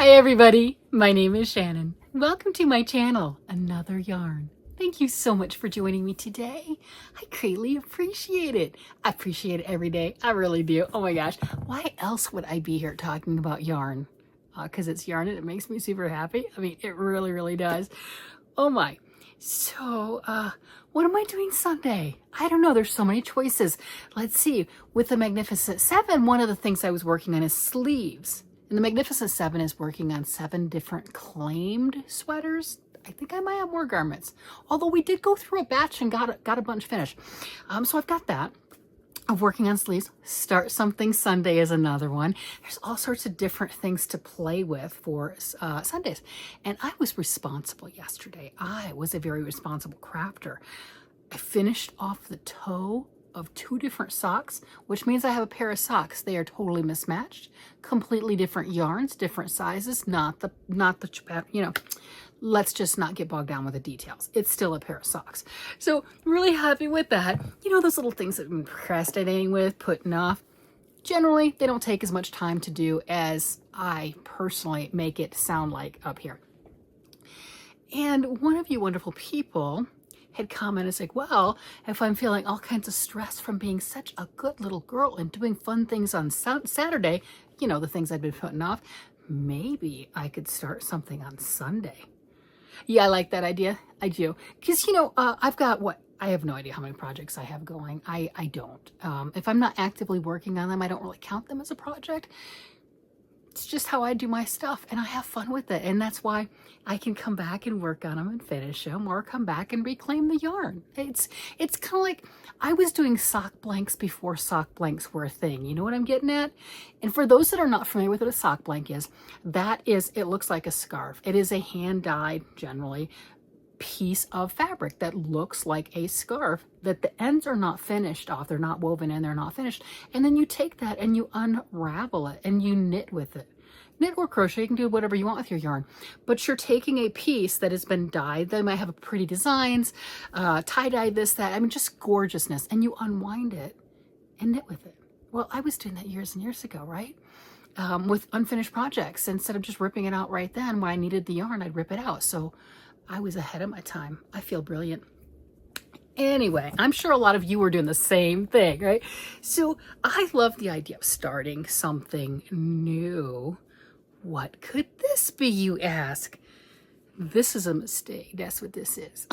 Hi everybody, my name is Shannon. Welcome to my channel, Another Yarn. Thank you so much for joining me today. I greatly appreciate it. I appreciate it every day. I really do. Oh my gosh, why else would I be here talking about yarn? Because it's yarn and it makes me super happy. I mean, it really, really does. Oh my. So, what am I doing Sunday? I don't know. There's so many choices. Let's see. With the Magnificent Seven, one of the things I was working on is sleeves. And the Magnificent Seven is working on 7 different claimed sweaters. I think I might have more garments. Although we did go through a batch and got a bunch finished. So I've got that. I'm working on sleeves. Start Something Sunday is another one. There's all sorts of different things to play with for Sundays. And I was responsible yesterday. I was a very responsible crafter. I finished off the toe of 2 different socks, which means I have a pair of socks. They are totally mismatched, completely different yarns, different sizes, not the, you know, let's just not get bogged down with the details. It's still a pair of socks. So really happy with that. You know, those little things that I've been procrastinating with, putting off, generally, they don't take as much time to do as I personally make it sound like up here. And one of you wonderful people had commented like, well, if I'm feeling all kinds of stress from being such a good little girl and doing fun things on Saturday, you know, the things I've been putting off, maybe I could start something on Sunday. Yeah, I like that idea. I do. Because, you know, I've got I have no idea how many projects I have going. I don't. If I'm not actively working on them, I don't really count them as a project. It's just how I do my stuff, and I have fun with it. And that's why I can come back and work on them and finish them, or come back and reclaim the yarn. It's kind of like I was doing sock blanks before sock blanks were a thing. You know what I'm getting at? And for those that are not familiar with what a sock blank is, it looks like a scarf. It is a hand-dyed, generally, piece of fabric that looks like a scarf, that the ends are not finished off, they're not woven in, they're not finished, and then you take that and you unravel it and you knit with it. Knit or crochet, you can do whatever you want with your yarn, but you're taking a piece that has been dyed. They might have pretty designs, tie-dye, this, that, I mean, just gorgeousness, and you unwind it and knit with it. Well, I was doing that years and years ago, right? With unfinished projects. Instead of just ripping it out right then when I needed the yarn, I'd rip it out. So I was ahead of my time. I feel brilliant. Anyway, I'm sure a lot of you are doing the same thing, right? So I love the idea of starting something new. What could this be, you ask? This is a mistake. That's what this is.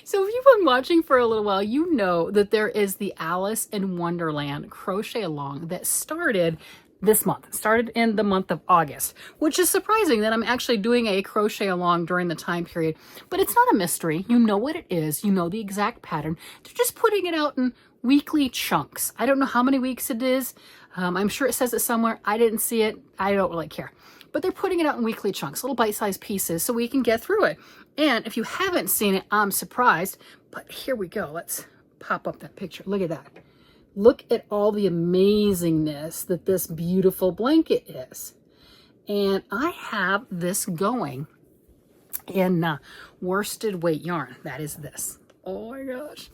So if you've been watching for a little while, you know that there is the Alice in Wonderland crochet along that started this month. It started in the month of August, which is surprising that I'm actually doing a crochet along during the time period, but it's not a mystery. You know what it is. You know the exact pattern. They're just putting it out in weekly chunks. I don't know how many weeks it is. I'm sure it says it somewhere. I didn't see it. I don't really care. But they're putting it out in weekly chunks, little bite-sized pieces, so we can get through it. And if you haven't seen it, I'm surprised. But here we go. Let's pop up that picture. Look at that. Look at all the amazingness that this beautiful blanket is. And I have this going in worsted weight yarn. That is this. Oh my gosh.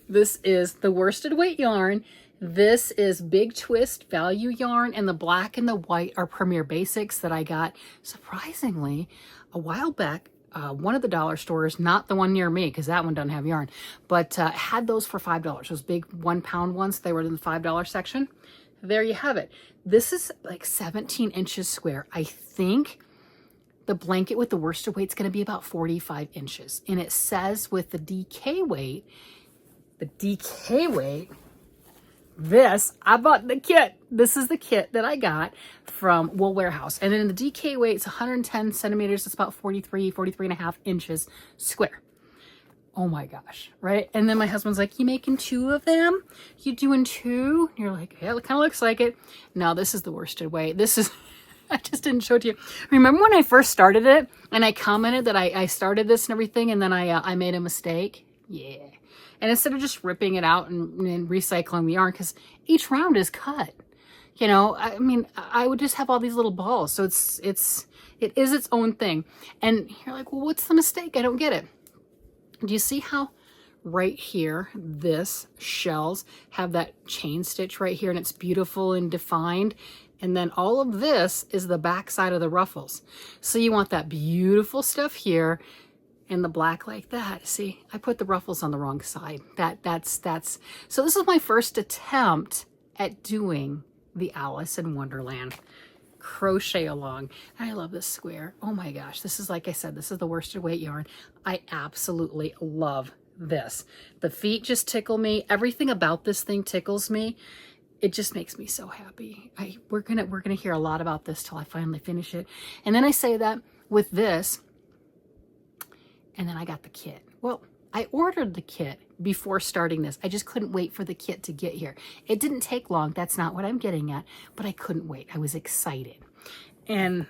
This is the worsted weight yarn. This is Big Twist value yarn, and the black and the white are Premier Basics that I got surprisingly a while back. One of the dollar stores, not the one near me, because that one doesn't have yarn, but had those for $5. Those big 1 pound ones, they were in the $5 section. There you have it. This is like 17 inches square. I think the blanket with the worsted weight is going to be about 45 inches. And it says with the DK weight, I bought the kit. This is the kit that I got from Woolwarehouse. And then the DK weight is 110 centimeters. It's about 43 and a half inches square. Oh my gosh, right? And then my husband's like, you making 2 of them? You doing 2? And you're like, yeah, it kind of looks like it. No, this is the worsted weight. This is, I just didn't show it to you. Remember when I first started it and I commented that I started this and everything, and then I made a mistake? Yeah. And instead of just ripping it out and recycling the yarn, because each round is cut, you know, I mean, I would just have all these little balls. So it is its own thing. And you're like, well, what's the mistake? I don't get it. Do you see how right here, this shells have that chain stitch right here, and it's beautiful and defined. And then all of this is the back side of the ruffles. So you want that beautiful stuff here and the black like that. See, I put the ruffles on the wrong side. That's so this is my first attempt at doing the Alice in Wonderland crochet along. And I love this square. Oh my gosh, this is, like I said, this is the worsted weight yarn. I absolutely love this. The feet just tickle me. Everything about this thing tickles me. It just makes me so happy. We're gonna hear a lot about this till I finally finish it. And then I say that with this, and then I got the kit. Well, I ordered the kit before starting this. I just couldn't wait for the kit to get here. It didn't take long. That's not what I'm getting at, but I couldn't wait. I was excited. And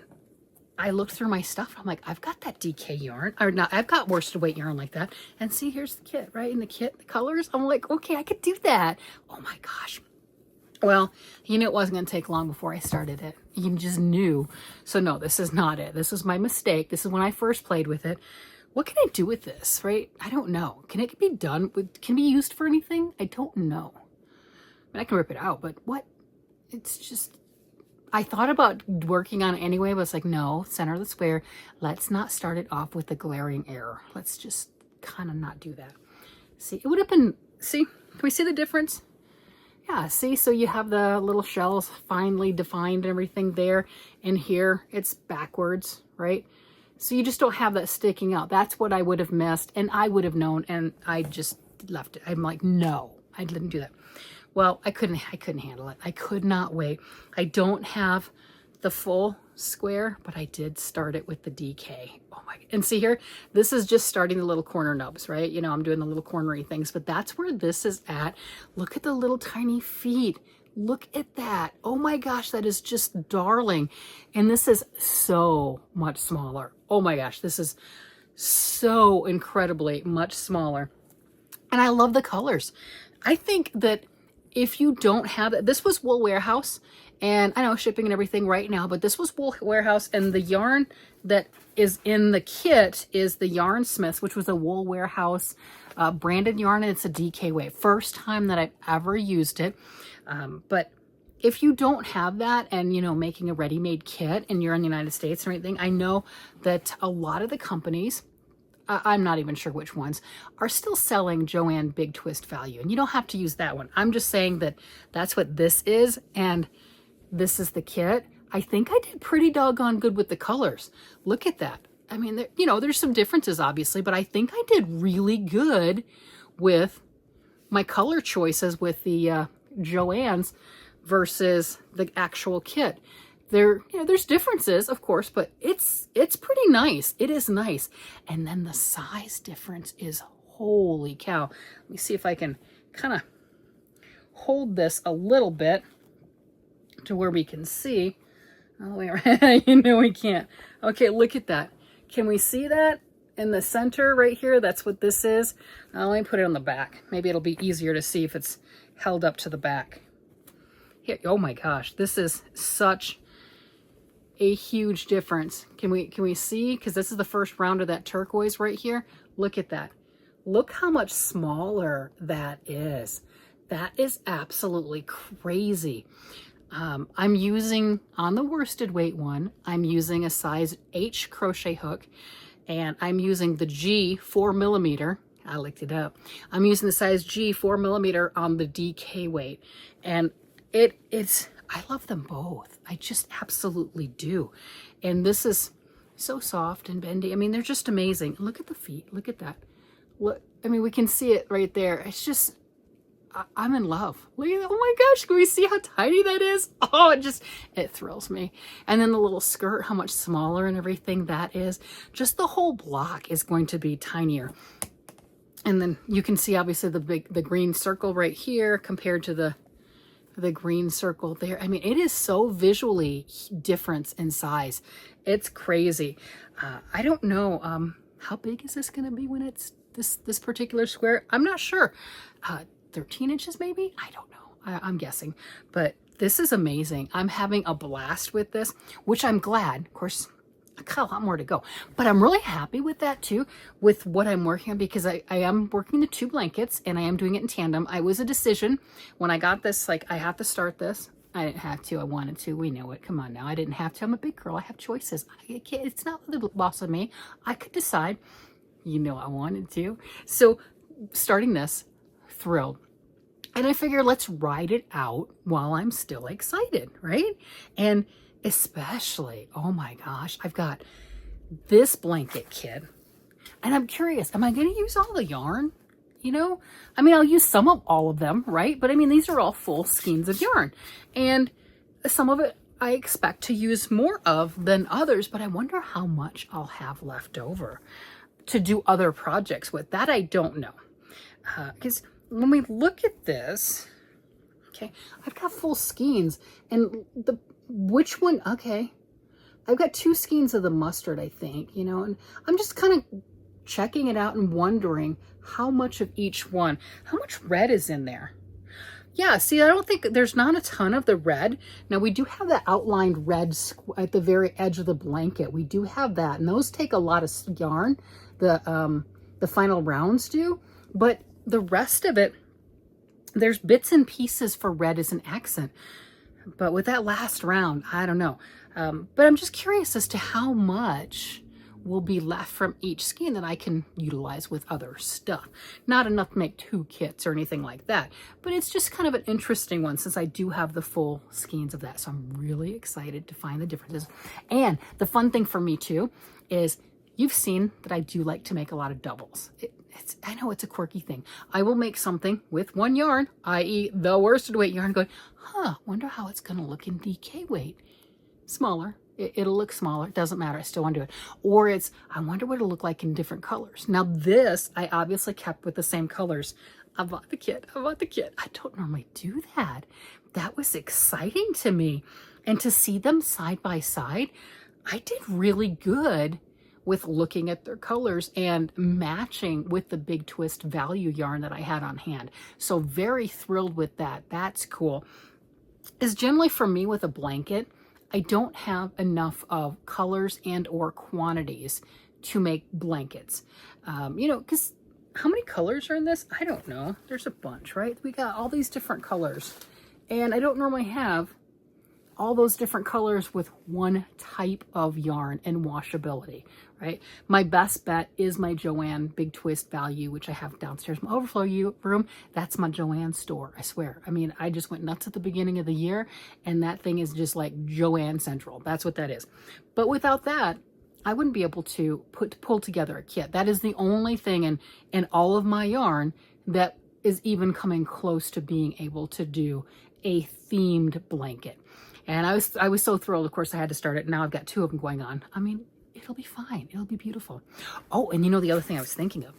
I looked through my stuff. I'm like, I've got that DK yarn, or not, I've got worsted weight yarn like that. And see, here's the kit, right? In the kit, the colors. I'm like, okay, I could do that. Oh my gosh. Well, you knew it wasn't going to take long before I started it. You just knew. So no, this is not it. This was my mistake. This is when I first played with it. What can I do with this, right? I don't know. Can it be done with, can it be used for anything? I don't know. I mean, I can rip it out, but what? It's just, I thought about working on it anyway, but it's like, no, center of the square. Let's not start it off with a glaring error. Let's just kind of not do that. See, it would have been, see, can we see the difference? Yeah, see, so you have the little shells finely defined and everything there. And here it's backwards, right? So you just don't have that sticking out. That's what I would have missed, and I would have known, and I just left it. I'm like, no, I didn't do that. Well, I couldn't handle it. I could not wait. I don't have the full square, but I did start it with the DK. Oh my, and see here, this is just starting the little corner nubs, right? You know, I'm doing the little cornery things, but that's where this is at. Look at the little tiny feet. Look at that. Oh my gosh, that is just darling. And this is so much smaller. Oh my gosh, this is so incredibly much smaller. And I love the colors. I think that if you don't have it, this was Woolwarehouse, and I know shipping and everything right now, but this was Woolwarehouse, and the yarn that is in the kit is the Yarn Smiths, which was a Woolwarehouse branded yarn, and it's a DK weight. First time that I've ever used it. But if you don't have that, and you know, making a ready-made kit and you're in the United States or anything, I know that a lot of the companies, I'm not even sure which ones, are still selling Joann Big Twist Value, and you don't have to use that one. I'm just saying that that's what this is, and this is the kit. I think I did pretty doggone good with the colors. Look at that. I mean, there, you know, there's some differences obviously, but I think I did really good with my color choices with the Joann's versus the actual kit. There, you know, there's differences, of course, but it's pretty nice. It is nice. And then the size difference is, holy cow. Let me see if I can kind of hold this a little bit to where we can see. Oh, wait, you know we can't. Okay, look at that. Can we see that in the center right here? That's what this is. Let me put it on the back. Maybe it'll be easier to see if it's held up to the back. Here, oh my gosh, this is such a huge difference. Can we see? Because this is the first round of that turquoise right here. Look at that. Look how much smaller that is. That is absolutely crazy. I'm using, on the worsted weight one, I'm using a size H crochet hook, and I'm using the G 4mm. I looked it up. I'm using the size G 4mm on the DK weight, and it's, I love them both. I just absolutely do. And this is so soft and bendy. I mean, they're just amazing. Look at the feet. Look at that. Look, I mean, we can see it right there. It's just, I'm in love. Look at that. Oh my gosh, can we see how tiny that is? Oh, it thrills me. And then the little skirt, how much smaller and everything that is. Just the whole block is going to be tinier. And then you can see obviously the green circle right here compared to the green circle there. I mean, it is so visually different in size. It's crazy. I don't know, how big is this going to be when it's this particular square? I'm not sure. 13 inches maybe? I don't know. I'm guessing. But this is amazing. I'm having a blast with this, which I'm glad. Of course, I got a lot more to go, but I'm really happy with that too, with what I'm working on, because I am working the 2 blankets and I am doing it in tandem. I was a decision when I got this, like, I have to start this. I didn't have to, I wanted to, we know it, come on now. I didn't have to, I'm a big girl, I have choices. It's not the boss of me. I could decide, you know, I wanted to. So starting this, thrilled. And I figured, let's ride it out while I'm still excited, right? And especially, oh my gosh, I've got this blanket kit. And I'm curious, am I going to use all the yarn? You know, I mean, I'll use some of all of them, right? But I mean, these are all full skeins of yarn. And some of it I expect to use more of than others, but I wonder how much I'll have left over to do other projects with. That I don't know. Because when we look at this, okay, I've got full skeins, and which one, okay, I've got 2 skeins of the mustard, I think, you know, and I'm just kind of checking it out and wondering how much of each one, how much red is in there. Yeah, see, I don't think, there's not a ton of the red. Now, we do have the outlined red at the very edge of the blanket. We do have that, and those take a lot of yarn, the final rounds do, but the rest of it, there's bits and pieces for red as an accent. But with that last round, I don't know. But I'm just curious as to how much will be left from each skein that I can utilize with other stuff. Not enough to make 2 kits or anything like that, but it's just kind of an interesting one since I do have the full skeins of that. So I'm really excited to find the differences. And the fun thing for me too is, you've seen that I do like to make a lot of doubles. I know it's a quirky thing. I will make something with 1 yarn, i.e. the worsted weight yarn, going, wonder how it's going to look in DK weight. Smaller. It'll look smaller. It doesn't matter. I still want to do it. Or it's, I wonder what it'll look like in different colors. Now this, I obviously kept with the same colors. I bought the kit. I bought the kit. I don't normally do that. That was exciting to me. And to see them side by side, I did really good with looking at their colors and matching with the Big Twist value yarn that I had on hand. So very thrilled with that. That's cool. Is generally for me with a blanket, I don't have enough of colors and or quantities to make blankets. You know, because how many colors are in this? I don't know. There's a bunch, right? We got all these different colors. And I don't normally have all those different colors with one type of yarn and washability, right? My best bet is my Joann Big Twist value, which I have downstairs in my overflow room. That's my Joann store, I swear. I mean, I just went nuts at the beginning of the year, and that thing is just like Joann Central. That's what that is. But without that, I wouldn't be able to pull together a kit. That is the only thing in all of my yarn that is even coming close to being able to do a themed blanket. And I was so thrilled. Of course, I had to start it. Now I've got 2 of them going on. I mean, it'll be fine. It'll be beautiful. Oh, and you know the other thing I was thinking of?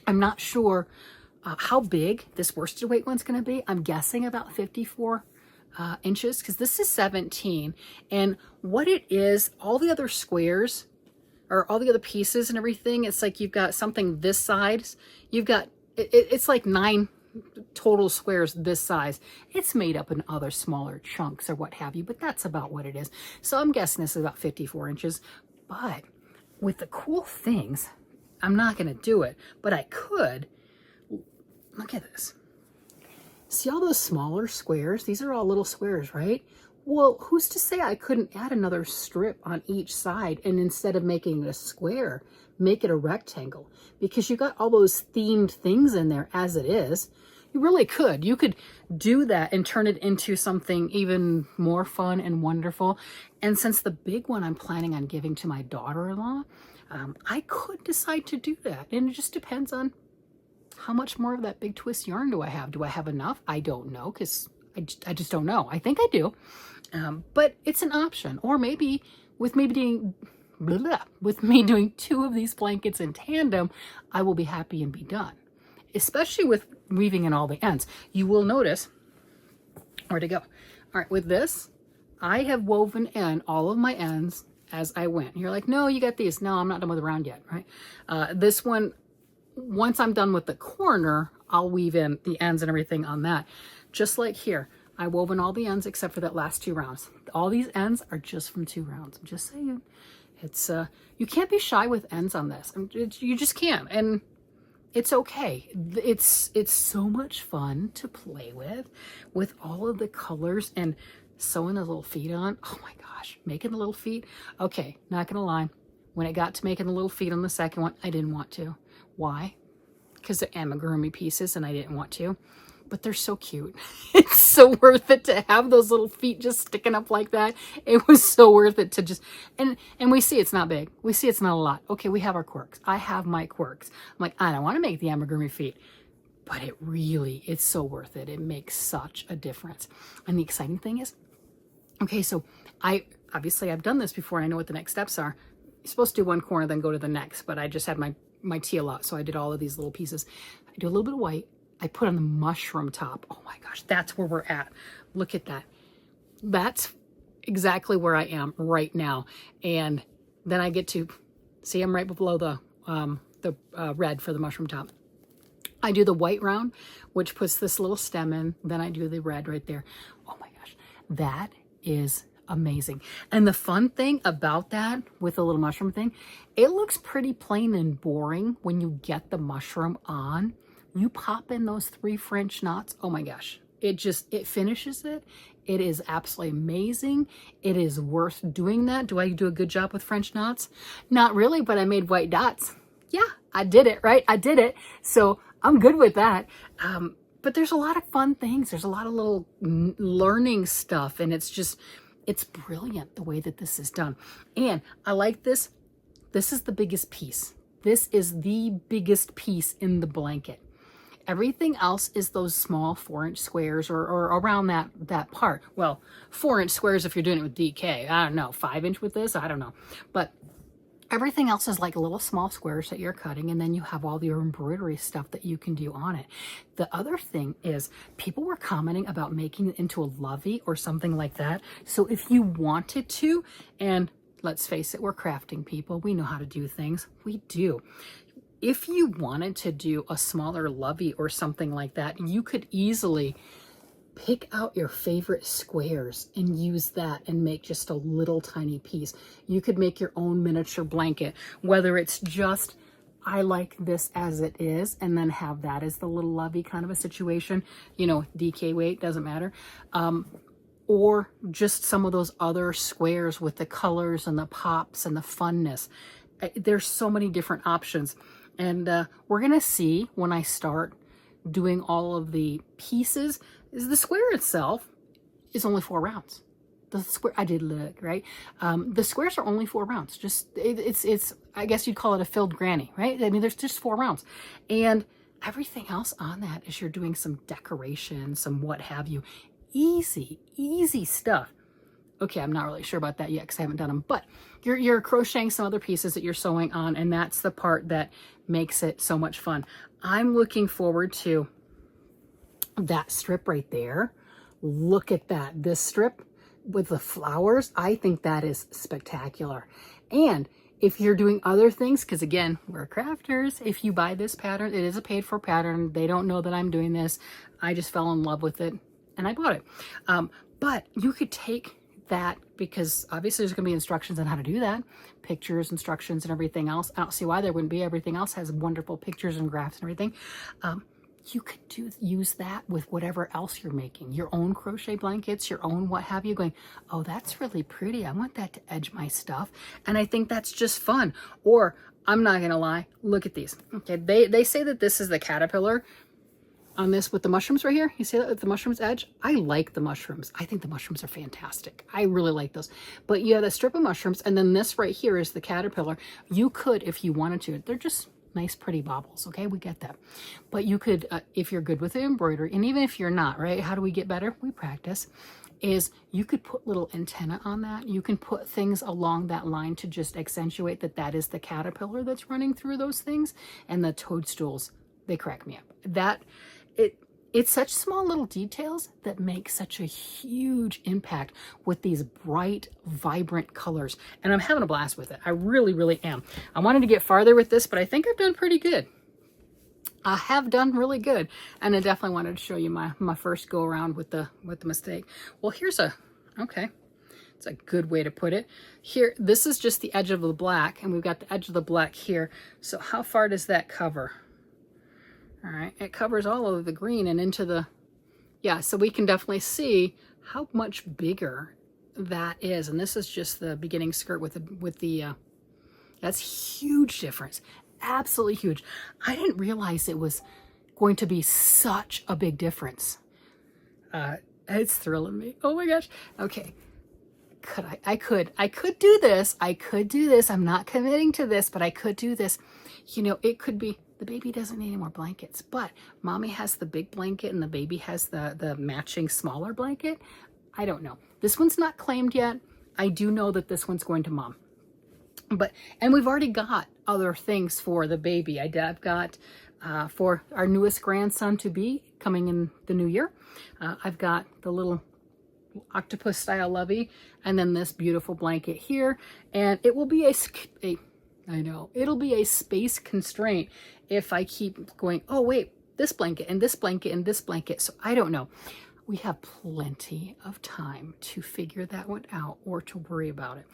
I'm not sure how big this worsted weight one's going to be. I'm guessing about 54 inches, because this is 17. And what it is, all the other squares or all the other pieces and everything, it's like you've got something this size. You've got, it's like 9 total squares this size. It's made up in other smaller chunks or what have you, but that's about what it is. So I'm guessing this is about 54 inches. But with the cool things, I'm not going to do it, but I could. Look at this. See all those smaller squares? These are all little squares, right? Well, who's to say I couldn't add another strip on each side, and instead of making it a square, make it a rectangle? Because you got all those themed things in there as it is. You really could. You could do that and turn it into something even more fun and wonderful. And since the big one I'm planning on giving to my daughter-in-law, I could decide to do that. And it just depends on how much more of that Big Twist yarn do I have. Do I have enough? I don't know, because I just don't know. I think I do. But it's an option. Or maybe with me doing with me doing 2 of these blankets in tandem, I will be happy and be done. Especially with weaving in all the ends. You will notice, where to go? All right, with this, I have woven in all of my ends as I went. You're like, no, you got these. No, I'm not done with the round yet, right? This one, once I'm done with the corner, I'll weave in the ends and everything on that. Just like here, I wove in all the ends except for that last 2 rounds. All these ends are just from 2 rounds. I'm just saying. It's, you can't be shy with ends on this. You just can't. And it's okay. It's so much fun to play with all of the colors and sewing the little feet on. Oh my gosh, making the little feet. Okay, not gonna lie. When it got to making the little feet on the second one, I didn't want to. Why? Because they're amigurumi pieces and I didn't want to. But they're so cute. It's so worth it to have those little feet just sticking up like that. It was so worth it to just, and we see it's not big. We see it's not a lot. Okay, we have our quirks. I have my quirks. I'm like, I don't want to make the amigurumi feet. But it's so worth it. It makes such a difference. And the exciting thing is, okay, so obviously I've done this before and I know what the next steps are. You're supposed to do one corner, then go to the next, but I just had my teal out. So I did all of these little pieces. I do a little bit of white. I put on the mushroom top. Oh my gosh, that's where we're at. Look at that. That's exactly where I am right now. And then I get to see I'm right below the red for the mushroom top. I do the white round, which puts this little stem in. Then I do the red right there. Oh my gosh, that is amazing. And the fun thing about that with the little mushroom thing, it looks pretty plain and boring when you get the mushroom on. You pop in those 3 French knots. Oh my gosh. It finishes it. It is absolutely amazing. It is worth doing that. Do I do a good job with French knots? Not really, but I made white dots. Yeah, I did it, right? I did it. So I'm good with that. But there's a lot of fun things. There's a lot of little learning stuff. And it's brilliant the way that this is done. And I like this. This is the biggest piece. This is the biggest piece in the blanket. Everything else is those small 4-inch squares or around that part. Well, 4-inch squares if you're doing it with DK. I don't know, 5-inch with this, I don't know. But everything else is like little small squares that you're cutting, and then you have all your embroidery stuff that you can do on it. The other thing is people were commenting about making it into a lovey or something like that. So if you wanted to, and let's face it, we're crafting people. We know how to do things. We do. If you wanted to do a smaller lovey or something like that, you could easily pick out your favorite squares and use that and make just a little tiny piece. You could make your own miniature blanket, whether it's just, I like this as it is, and then have that as the little lovey kind of a situation, you know, DK weight, doesn't matter. Or just some of those other squares with the colors and the pops and the funness. There's so many different options. And we're going to see when I start doing all of the pieces, is the square itself is only 4 rounds. The square, I did look, right? The squares are only 4 rounds. Just, it's, I guess you'd call it a filled granny, right? I mean, there's just 4 rounds. And everything else on that is you're doing some decoration, some what have you. Easy stuff. Okay, I'm not really sure about that yet because I haven't done them, but you're crocheting some other pieces that you're sewing on, and that's the part that makes it so much fun. I'm looking forward to that strip right there. Look at that. This strip with the flowers, I think that is spectacular. And if you're doing other things, because again, we're crafters, if you buy this pattern, it is a paid for pattern. They don't know that I'm doing this. I just fell in love with it and I bought it. But you could take that, because obviously there's going to be instructions on how to do that, pictures, instructions, and everything else. I don't see why there wouldn't be. Everything else has wonderful pictures and graphs and everything. You could use that with whatever else you're making, your own crochet blankets, your own what have you, going, oh, that's really pretty. I want that to edge my stuff. And I think that's just fun. Or I'm not going to lie, look at these. Okay, they say that this is the caterpillar on this with the mushrooms right here. You see that with the mushrooms edge? I like the mushrooms. I think the mushrooms are fantastic. I really like those. But you have a strip of mushrooms, and then this right here is the caterpillar. You could, if you wanted to, they're just nice, pretty baubles. Okay, we get that. But you could, if you're good with the embroidery, and even if you're not, right? How do we get better? We practice. Is you could put little antenna on that. You can put things along that line to just accentuate that that is the caterpillar that's running through those things. And the toadstools, they crack me up. It's such small little details that make such a huge impact with these bright, vibrant colors. And I'm having a blast with it. I really, really am. I wanted to get farther with this, but I think I've done pretty good. I have done really good. And I definitely wanted to show you my first go around with the mistake. Well, here's okay. It's a good way to put it. Here, this is just the edge of the black, and we've got the edge of the black here. So how far does that cover? All right, it covers all of the green and into the, yeah, so we can definitely see how much bigger that is. And this is just the beginning skirt with the that's huge difference. Absolutely huge. I didn't realize it was going to be such a big difference. It's thrilling me. Oh my gosh. Okay. I could do this. I could do this. I'm not committing to this, but I could do this. You know, it could be the baby doesn't need any more blankets, but mommy has the big blanket and the baby has the matching smaller blanket. I don't know. This one's not claimed yet. I do know that this one's going to mom. And we've already got other things for the baby. I've got for our newest grandson to be coming in the new year. I've got the little octopus style lovey, and then this beautiful blanket here. And it will be I know, it'll be a space constraint if I keep going, oh wait, this blanket and this blanket and this blanket. So I don't know. We have plenty of time to figure that one out or to worry about it.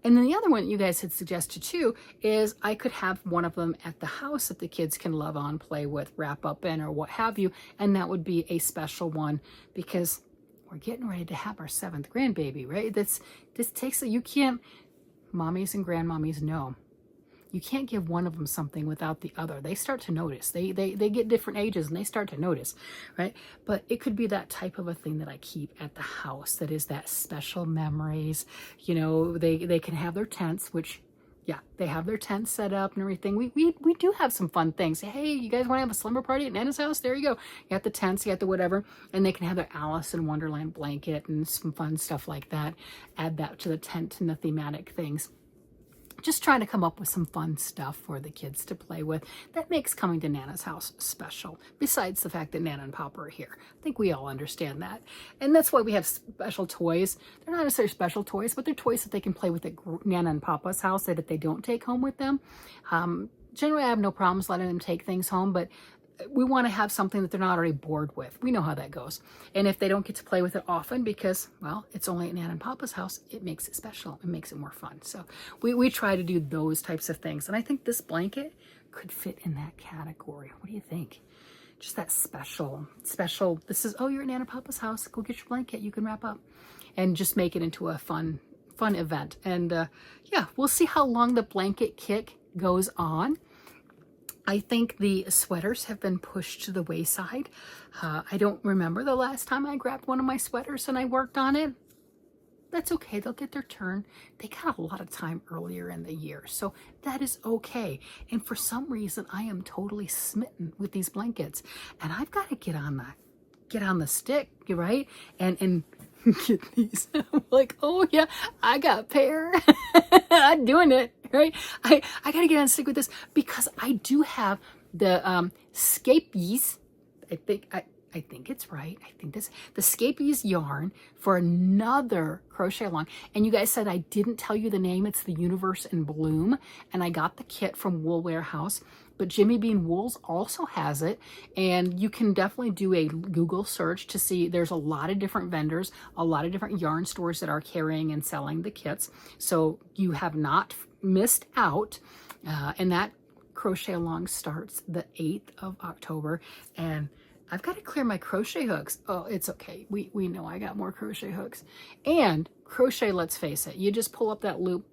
And then the other one you guys had suggested too is I could have one of them at the house that the kids can love on, play with, wrap up in, or what have you. And that would be a special one because we're getting ready to have our 7th grandbaby, right? This takes, you can't, mommies and grandmommies know. You can't give one of them something without the other. They start to notice. They get different ages and they start to notice, right? But it could be that type of a thing that I keep at the house that is that special memories. You know, they can have their tents, which, yeah, they have their tents set up and everything. We do have some fun things. Hey, you guys want to have a slumber party at Nana's house? There you go. You got the tents, you got the whatever, and they can have their Alice in Wonderland blanket and some fun stuff like that. Add that to the tent and the thematic things. Just trying to come up with some fun stuff for the kids to play with that makes coming to Nana's house special, besides the fact that Nana and Papa are here. I think we all understand that. And that's why we have special toys. They're not necessarily special toys, but they're toys that they can play with at Nana and Papa's house that they don't take home with them. Generally, I have no problems letting them take things home, but we want to have something that they're not already bored with. We know how that goes. And if they don't get to play with it often because, well, it's only at Nana and Papa's house, it makes it special. It makes it more fun. So we try to do those types of things. And I think this blanket could fit in that category. What do you think? Just that special, this is, oh, you're at Nana and Papa's house. Go get your blanket. You can wrap up. And just make it into a fun event. And yeah, we'll see how long the blanket kick goes on. I think the sweaters have been pushed to the wayside. I don't remember the last time I grabbed one of my sweaters and I worked on it. That's okay. They'll get their turn. They got a lot of time earlier in the year, so that is okay. And for some reason, I am totally smitten with these blankets, and I've got to get on the stick, right? And get these. I'm like, oh yeah, I got a pair. I'm doing it, right? I gotta get on stick with this because I do have the Scapies. I think it's right. I think this the Scapies yarn for another crochet along. And you guys said I didn't tell you the name. It's the Universe in Bloom, and I got the kit from Woolwarehouse. But Jimmy Bean Wools also has it, and you can definitely do a Google search to see. There's a lot of different vendors, a lot of different yarn stores that are carrying and selling the kits, so you have not missed out. And that crochet along starts the 8th of October, and I've got to clear my crochet hooks. Oh, it's okay. We know I got more crochet hooks. And crochet, let's face it, you just pull up that loop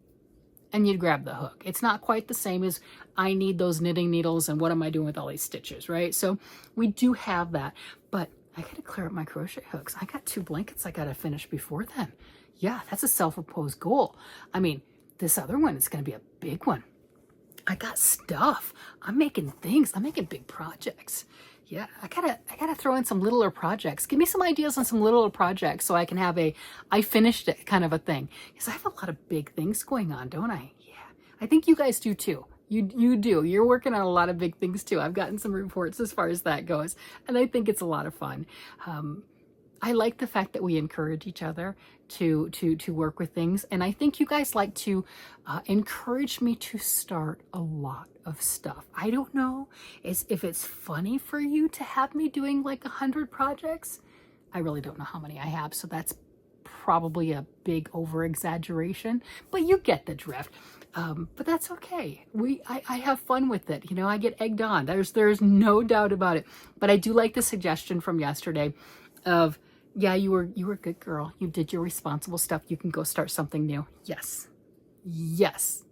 and you grab the hook. It's not quite the same as I need those knitting needles and what am I doing with all these stitches, right? So we do have that, but I got to clear up my crochet hooks. I got 2 blankets I got to finish before then. Yeah, that's a self-imposed goal. I mean, this other one is going to be a big one. I got stuff. I'm making things. I'm making big projects. Yeah, I gotta throw in some littler projects. Give me some ideas on some littler projects so I can have a I finished it kind of a thing. Because I have a lot of big things going on, don't I? Yeah, I think you guys do too. You do. You're working on a lot of big things too. I've gotten some reports as far as that goes, and I think it's a lot of fun. I like the fact that we encourage each other to work with things, and I think you guys like to encourage me to start a lot of stuff. I don't know if it's funny for you to have me doing like 100 projects. I really don't know how many I have, so that's probably a big over exaggeration, but you get the drift. But that's okay. I have fun with it. You know, I get egged on. There's no doubt about it. But I do like the suggestion from yesterday of, yeah, you were a good girl. You did your responsible stuff. You can go start something new. Yes. Yes.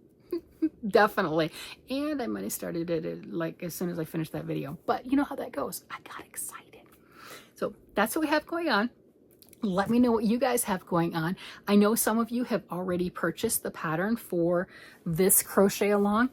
Definitely. And I might have started it like as soon as I finished that video. But you know how that goes. I got excited. So that's what we have going on. Let me know what you guys have going on. I know some of you have already purchased the pattern for this crochet along.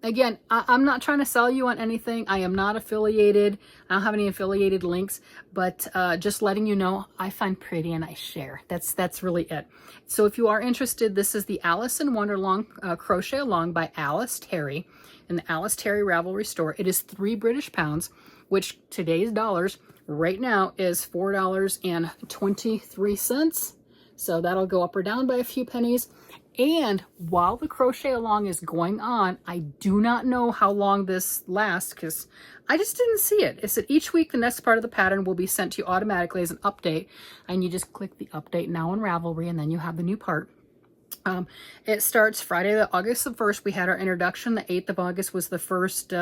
Again, I'm not trying to sell you on anything. I am not affiliated. I don't have any affiliated links, but just letting you know, I find pretty and I share. That's really it. So if you are interested, this is the Alice in Wonderland crochet along by Alice Tarry in the Alice Tarry Ravelry store. It is 3 British pounds, which today's dollars right now is $4.23. So that'll go up or down by a few pennies. And while the crochet along is going on, I do not know how long this lasts because I just didn't see it. It said each week the next part of the pattern will be sent to you automatically as an update. And you just click the update now in Ravelry and then you have the new part. It starts Friday, August the 1st. We had our introduction. The 8th of August was the first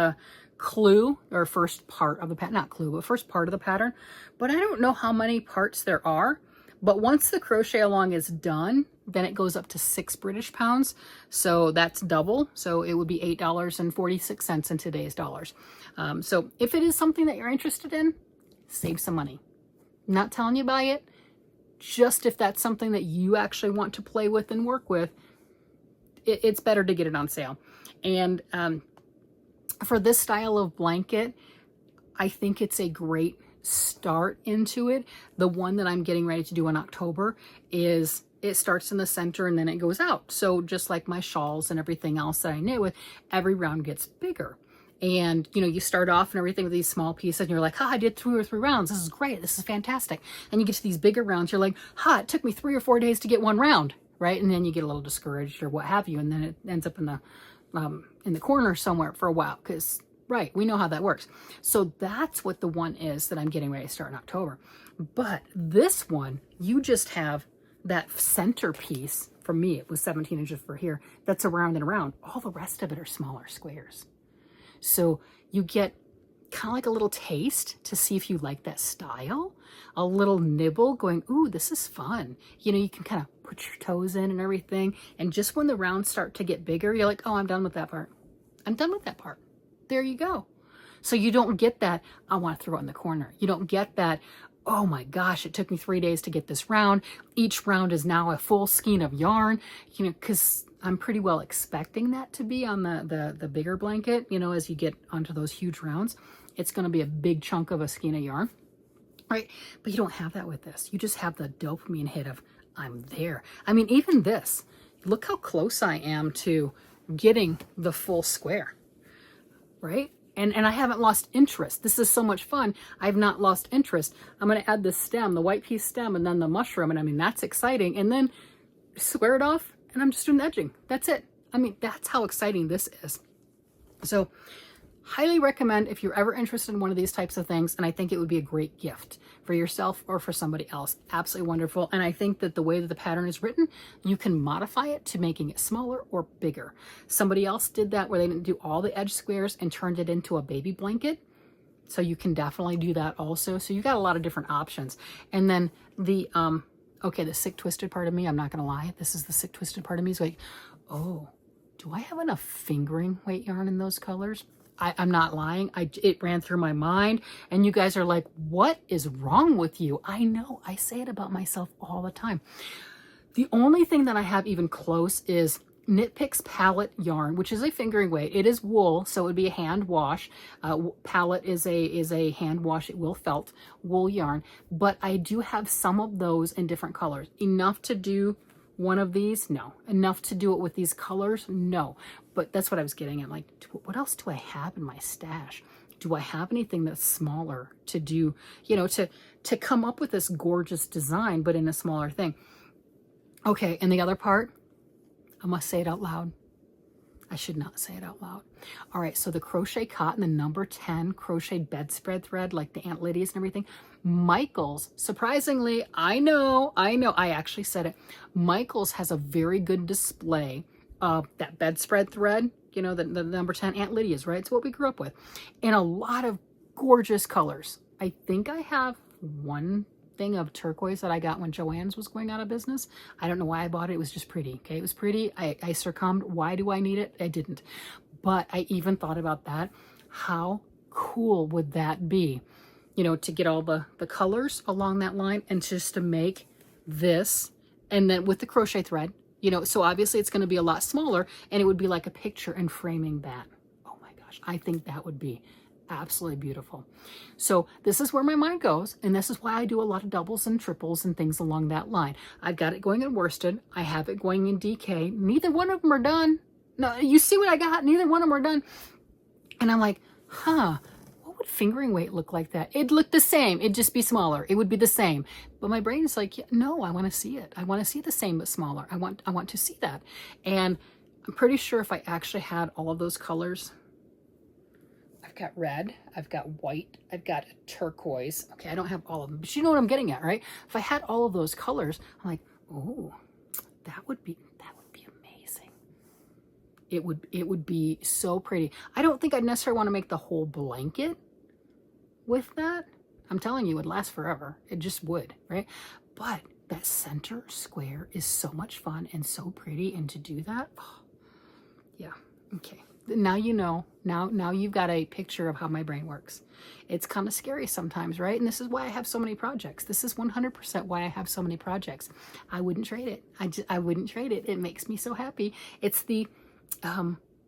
clue or first part of the pattern, not clue, but first part of the pattern. But I don't know how many parts there are. But once the crochet along is done, then it goes up to 6 British pounds. So that's double. So it would be $8.46 in today's dollars. So if it is something that you're interested in, save some money. I'm not telling you buy it. Just if that's something that you actually want to play with and work with, it's better to get it on sale. And for this style of blanket, I think it's a great start into it. The one that I'm getting ready to do in October is it starts in the center and then it goes out. So just like my shawls and everything else that I knit with, every round gets bigger. And, you know, you start off and everything with these small pieces and you're like, I did 2 or 3 rounds. This is great. This is fantastic. And you get to these bigger rounds. You're like, it took me 3 or 4 days to get 1 round, right? And then you get a little discouraged or what have you. And then it ends up in the corner somewhere for a while because, right, we know how that works. So that's what the one is that I'm getting ready to start in October. But this one, you just have that center piece. For me, it was 17 inches for here. That's around and around. All the rest of it are smaller squares. So you get kind of like a little taste to see if you like that style, a little nibble going, ooh, this is fun. You know, you can kind of put your toes in and everything. And just when the rounds start to get bigger, you're like, oh, I'm done with that part. I'm done with that part. There you go. So you don't get that, I want to throw it in the corner. You don't get that, oh my gosh, it took me 3 days to get this round. Each round is now a full skein of yarn, you know, because I'm pretty well expecting that to be on the bigger blanket, you know, as you get onto those huge rounds. It's going to be a big chunk of a skein of yarn, right? But you don't have that with this. You just have the dopamine hit of, I'm there. I mean, even this, look how close I am to getting the full square, right? And I haven't lost interest. This is so much fun. I've not lost interest. I'm going to add the stem, the white piece stem, and then the mushroom. And I mean, that's exciting. And then square it off. And I'm just doing the edging. That's it. I mean, that's how exciting this is. So highly recommend if you're ever interested in one of these types of things. And I think it would be a great gift for yourself or for somebody else. Absolutely wonderful. And I think that the way that the pattern is written, you can modify it to making it smaller or bigger. Somebody else did that where they didn't do all the edge squares and turned it into a baby blanket. So you can definitely do that also. So you got a lot of different options. And then the, okay, the sick twisted part of me, I'm not going to lie. This is the sick twisted part of me. Is like, oh, do I have enough fingering weight yarn in those colors? I'm not lying. It ran through my mind. And you guys are like, what is wrong with you? I know. I say it about myself all the time. The only thing that I have even close is Knit Picks palette yarn, which is a fingering weight. It is wool, so it would be a hand wash. Palette is a hand wash. It will felt wool yarn. But I do have some of those in different colors. Enough to do one of these? No. Enough to do it with these colors? No. But that's what I was getting at. Like, what else do I have in my stash? Do I have anything that's smaller to do, you know, to come up with this gorgeous design, but in a smaller thing? Okay, and the other part, I must say it out loud. I should not say it out loud. All right, so the crochet cotton, the number 10 crochet bedspread thread, like the Aunt Lydia's and everything. Michael's, surprisingly, I know, I actually said it. Michael's has a very good display of that bedspread thread, you know, the number 10 Aunt Lydia's, right? It's what we grew up with. In a lot of gorgeous colors. I think I have one thing of turquoise that I got when Joann's was going out of business. I don't know why I bought it. It was just pretty. Okay, it was pretty. I succumbed. Why do I need it? I didn't. But I even thought about that. How cool would that be? You know, to get all the colors along that line and just to make this, and then with the crochet thread, you know, so obviously it's going to be a lot smaller, and it would be like a picture and framing that. Oh my gosh, I think that would be absolutely beautiful. So this is where my mind goes, and this is why I do a lot of doubles and triples and things along that line. I've got it going in worsted. I have it going in DK. Neither one of them are done. No, you see what I got? Neither one of them are done. And I'm like, huh, what would fingering weight look like that? It'd look the same. It'd just be smaller. It would be the same. But my brain is like, yeah, no, I want to see it. I want to see the same but smaller. I want to see that. And I'm pretty sure if I actually had all of those colors, I've got red, I've got white, I've got a turquoise. Okay, I don't have all of them, but you know what I'm getting at, right? If I had all of those colors, I'm like, oh, that would be amazing. It would be so pretty. I don't think I'd necessarily want to make the whole blanket with that. I'm telling you, it would last forever. It just would, right? But that center square is so much fun and so pretty, and to do that, oh, yeah, okay. Now you know, now you've got a picture of how my brain works. It's kind of scary sometimes, right? And this is why I have so many projects. This is 100% why I have so many projects. I wouldn't trade it. I wouldn't trade it. It makes me so happy. It's the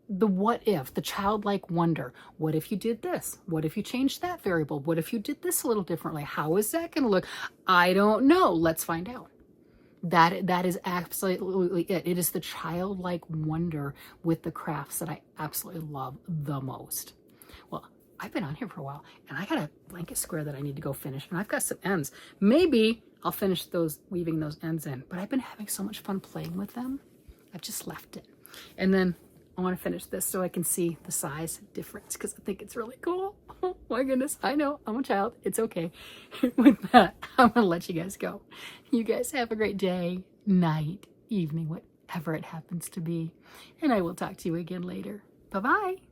what if, the childlike wonder. What if you did this? What if you changed that variable? What if you did this a little differently? How is that going to look? I don't know. Let's find out. That is absolutely it. It is the childlike wonder with the crafts that I absolutely love the most. Well, I've been on here for a while, and I got a blanket square that I need to go finish, and I've got some ends. Maybe I'll finish weaving those ends in, but I've been having so much fun playing with them. I've just left it. And then I want to finish this so I can see the size difference, because I think it's really cool. Oh my goodness, I know, I'm a child. It's okay. With that, I'm going to let you guys go. You guys have a great day, night, evening, whatever it happens to be. And I will talk to you again later. Bye-bye.